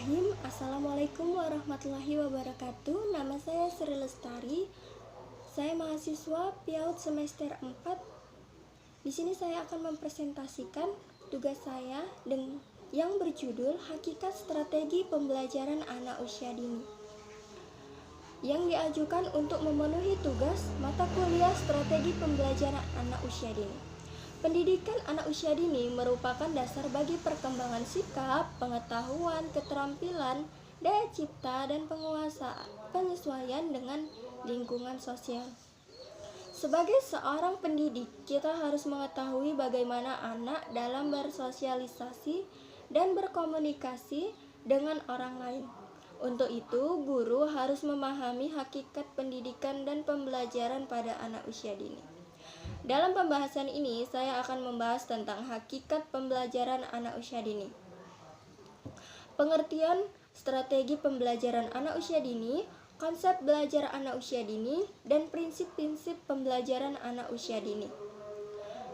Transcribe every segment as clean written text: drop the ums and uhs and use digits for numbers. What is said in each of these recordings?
Bismillahirrahmanirrahim. Assalamualaikum warahmatullahi wabarakatuh. Nama saya Sri Lestari. Saya mahasiswa PIAUD semester 4. Di sini saya akan mempresentasikan tugas saya yang berjudul Hakikat Strategi Pembelajaran Anak Usia Dini, yang diajukan untuk memenuhi tugas mata kuliah Strategi Pembelajaran Anak Usia Dini. Pendidikan anak usia dini merupakan dasar bagi perkembangan sikap, pengetahuan, keterampilan, daya cipta, dan penyesuaian dengan lingkungan sosial. Sebagai seorang pendidik, kita harus mengetahui bagaimana anak dalam bersosialisasi dan berkomunikasi dengan orang lain. Untuk itu, guru harus memahami hakikat pendidikan dan pembelajaran pada anak usia dini. Dalam pembahasan ini, saya akan membahas tentang hakikat pembelajaran anak usia dini. Pengertian strategi pembelajaran anak usia dini, konsep belajar anak usia dini, dan prinsip-prinsip pembelajaran anak usia dini.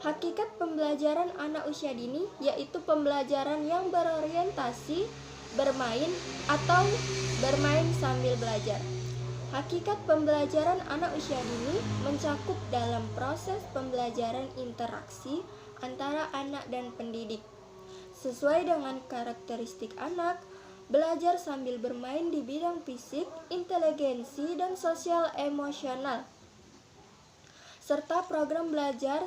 Hakikat pembelajaran anak usia dini yaitu pembelajaran yang berorientasi bermain atau bermain sambil belajar. Hakikat pembelajaran anak usia dini mencakup dalam proses pembelajaran interaksi antara anak dan pendidik. Sesuai dengan karakteristik anak, belajar sambil bermain di bidang fisik, inteligensi, dan sosial emosional. Serta program belajar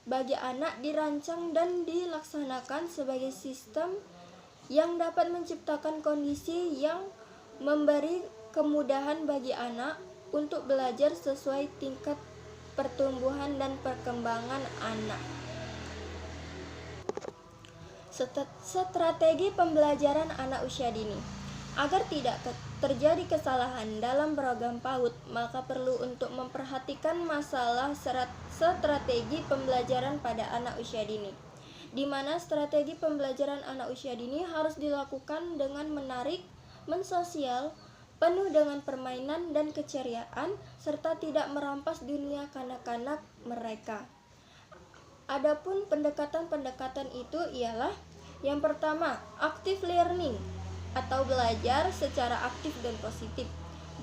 bagi anak dirancang dan dilaksanakan sebagai sistem yang dapat menciptakan kondisi yang memberi kemudahan bagi anak untuk belajar sesuai tingkat pertumbuhan dan perkembangan anak. Strategi pembelajaran anak usia dini. Agar tidak terjadi kesalahan dalam program PAUD, maka perlu untuk memperhatikan masalah strategi pembelajaran pada anak usia dini, di mana strategi pembelajaran anak usia dini harus dilakukan dengan menarik, mensosial, penuh dengan permainan dan keceriaan, serta tidak merampas dunia kanak-kanak mereka. Adapun pendekatan-pendekatan itu ialah: yang pertama, active learning atau belajar secara aktif dan positif.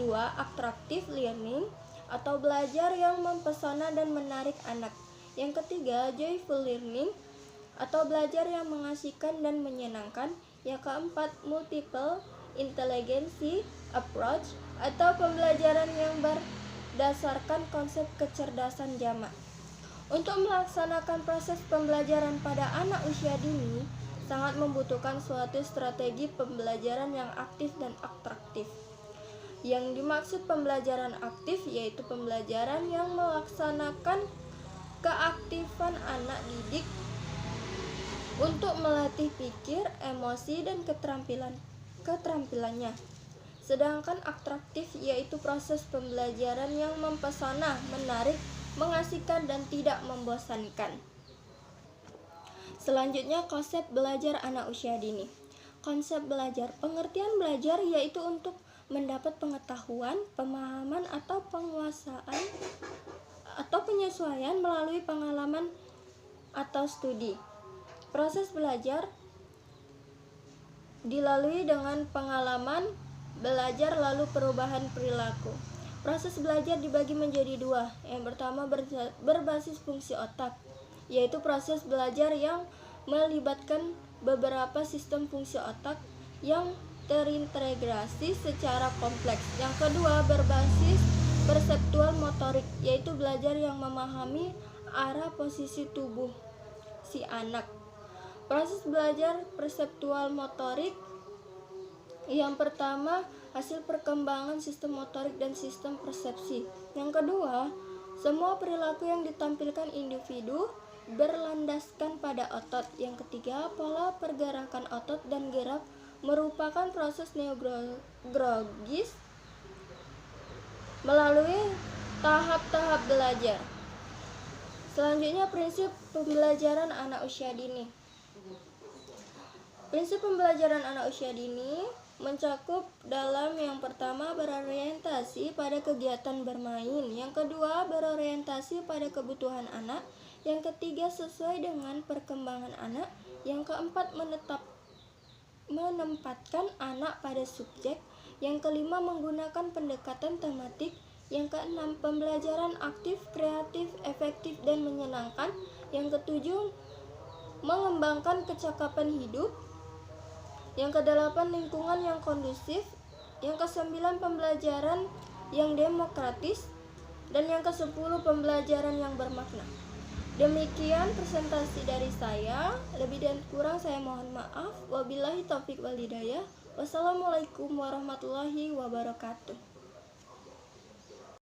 2. Attractive learning atau belajar yang mempesona dan menarik anak. Yang ketiga, joyful learning atau belajar yang mengasihkan dan menyenangkan. Yang keempat, multiple intelligency approach atau pembelajaran yang berdasarkan konsep kecerdasan jamak. Untuk melaksanakan proses pembelajaran pada anak usia dini sangat membutuhkan suatu strategi pembelajaran yang aktif dan atraktif. Yang dimaksud pembelajaran aktif yaitu pembelajaran yang melaksanakan keaktifan anak didik untuk melatih pikir, emosi, dan keterampilannya. Sedangkan atraktif yaitu proses pembelajaran yang mempesona, menarik, mengasihkan, dan tidak membosankan. Selanjutnya, konsep belajar anak usia dini. Konsep belajar, pengertian belajar yaitu untuk mendapat pengetahuan, pemahaman, atau penguasaan atau penyesuaian melalui pengalaman atau studi. Proses belajar dilalui dengan pengalaman belajar lalu perubahan perilaku. Proses belajar dibagi menjadi dua. Yang pertama berbasis fungsi otak, yaitu proses belajar yang melibatkan beberapa sistem fungsi otak yang terintegrasi secara kompleks. Yang kedua berbasis perseptual motorik, yaitu belajar yang memahami arah posisi tubuh si anak. Proses belajar perseptual motorik yang pertama, hasil perkembangan sistem motorik dan sistem persepsi. Yang kedua, semua perilaku yang ditampilkan individu berlandaskan pada otot. Yang ketiga, pola pergerakan otot dan gerak merupakan proses neurologis melalui tahap-tahap belajar. Selanjutnya, prinsip pembelajaran anak usia dini. Prinsip pembelajaran anak usia dini mencakup dalam yang pertama berorientasi pada kegiatan bermain, yang kedua berorientasi pada kebutuhan anak, yang ketiga sesuai dengan perkembangan anak, yang keempat menempatkan anak pada subjek. Yang kelima, menggunakan pendekatan tematik. Yang keenam, pembelajaran aktif, kreatif, efektif, dan menyenangkan. Yang ketujuh, mengembangkan kecakapan hidup. Yang kedelapan, lingkungan yang kondusif. Yang kesembilan, pembelajaran yang demokratis. Dan yang kesepuluh, pembelajaran yang bermakna. Demikian presentasi dari saya. Lebih dan kurang saya mohon maaf. Wabillahi taufik wal hidayah. Wassalamualaikum warahmatullahi wabarakatuh.